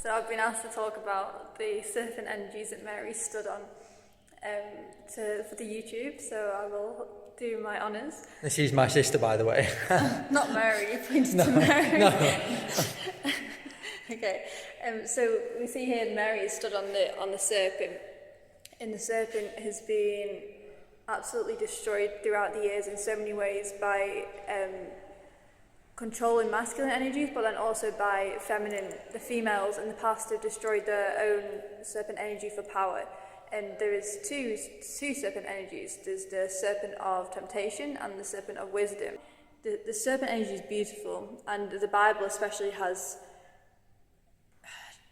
So I've been asked to talk about the serpent energies that Mary stood on for the YouTube, so I will do my honours. And she's my sister, by the way. Not Mary, you pointed to Mary. No. Okay, so we see here Mary is stood on the serpent, and the serpent has been absolutely destroyed throughout the years in so many ways by controlling masculine energies, but then also by the females in the past have destroyed their own serpent energy for power. And there is two serpent energies. There's the serpent of temptation and the serpent of wisdom. The serpent energy is beautiful, and the Bible especially has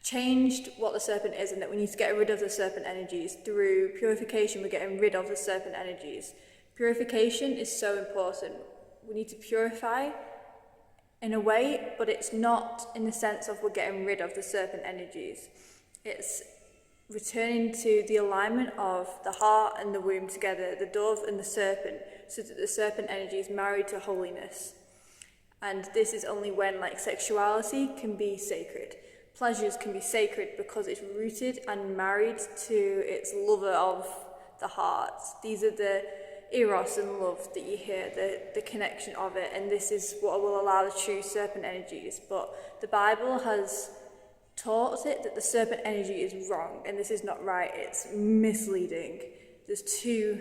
changed what the serpent is, and that we need to get rid of the serpent energies. Through purification, we're getting rid of the serpent energies. Purification is so important. We need to purify in a way, but it's not in the sense of we're getting rid of the serpent energies. It's returning to the alignment of the heart and the womb together, the dove and the serpent, so that the serpent energy is married to holiness. And this is only when sexuality can be sacred. Pleasures can be sacred because it's rooted and married to its lover of the heart. These are the eros and love that you hear, the connection of it, and this is what will allow the true serpent energies. But the Bible has taught it that the serpent energy is wrong, and this is not right, it's misleading. There's two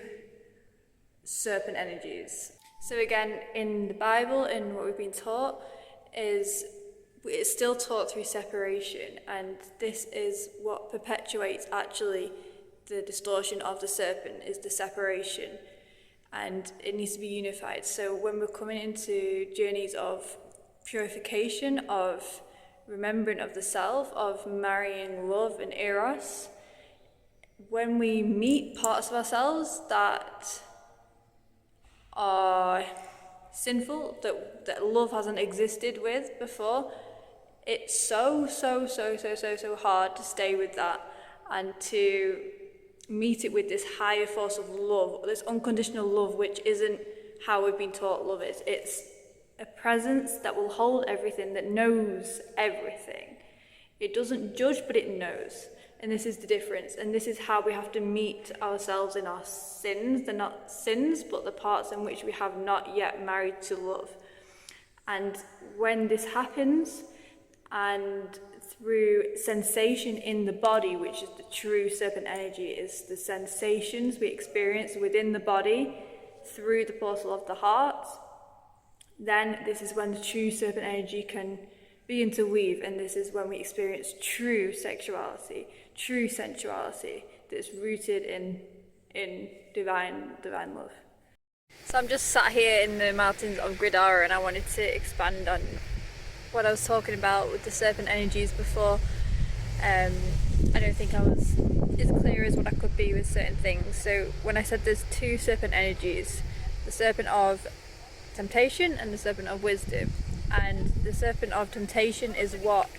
serpent energies. So again, in the Bible and what we've been taught is it's still taught through separation, and this is what perpetuates actually the distortion of the serpent, is the separation, and it needs to be unified. So when we're coming into journeys of purification, of remembering of the self, of marrying love and eros, when we meet parts of ourselves that are sinful, that love hasn't existed with before, it's so hard to stay with that and to meet it with this higher force of love, this unconditional love, which isn't how we've been taught love is. It's a presence that will hold everything, that knows everything. It doesn't judge, but it knows. And this is the difference. And this is how we have to meet ourselves in our sins. They're not sins, but the parts in which we have not yet married to love. And when this happens, and through sensation in the body, which is the true serpent energy, is the sensations we experience within the body through the portal of the heart, then this is when the true serpent energy can begin to weave, and this is when we experience true sexuality, true sensuality that's rooted in divine love. So I'm just sat here in the mountains of Gridara, and I wanted to expand on what I was talking about with the serpent energies before. I don't think I was as clear as what I could be with certain things. So when I said there's two serpent energies, the serpent of temptation and the serpent of wisdom, and the serpent of temptation is what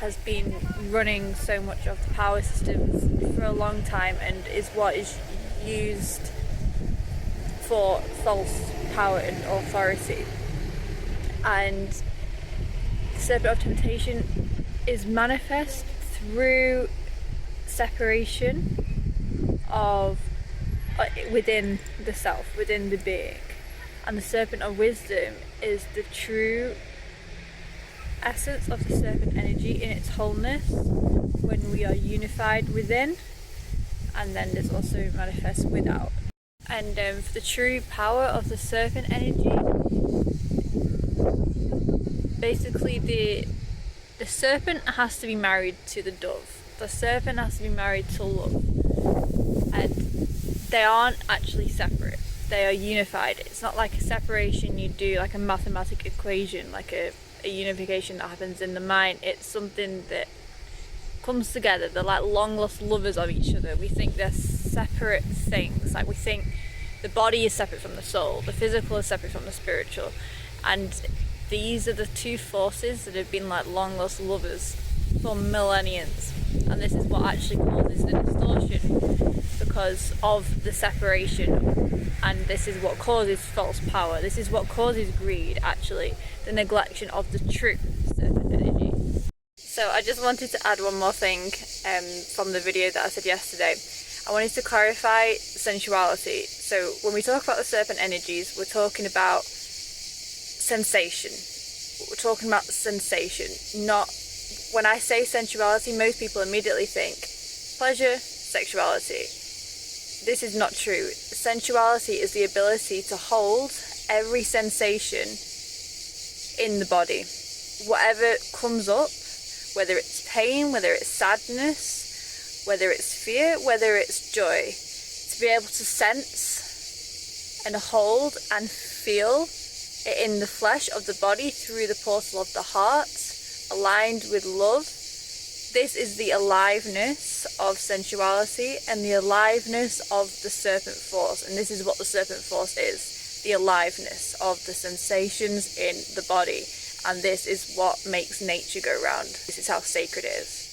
has been running so much of the power systems for a long time, and is what is used for false power and authority. And the serpent of temptation is manifest through separation of within the self, within the being. And the serpent of wisdom is the true essence of the serpent energy in its wholeness, when we are unified within, and then there's also manifest without. And for the true power of the serpent energy, basically the serpent has to be married to the dove. The serpent has to be married to love, and they aren't actually separate. They are unified. It's not like a separation you do, like a mathematical equation, like a unification that happens in the mind. It's something that comes together. They're like long lost lovers of each other. We think they're separate things. Like we think the body is separate from the soul, the physical is separate from the spiritual, and these are the two forces that have been like long lost lovers for millenniums. And this is what actually causes the distortion, because of the separation, and this is what causes false power. This is what causes greed, actually, the neglection of the true serpent energy. So I just wanted to add one more thing from the video that I said yesterday. I wanted to clarify sensuality. So when we talk about the serpent energies, we're talking about sensation. We're talking about sensation, not, when I say sensuality, most people immediately think pleasure, sexuality. This is not true. Sensuality is the ability to hold every sensation in the body. Whatever comes up, whether it's pain, whether it's sadness, whether it's fear, whether it's joy, to be able to sense and hold and feel it in the flesh of the body through the portal of the heart, aligned with love. This is the aliveness of sensuality and the aliveness of the Serpent Force. And this is what the Serpent Force is, the aliveness of the sensations in the body. And this is what makes nature go round. This is how sacred it is.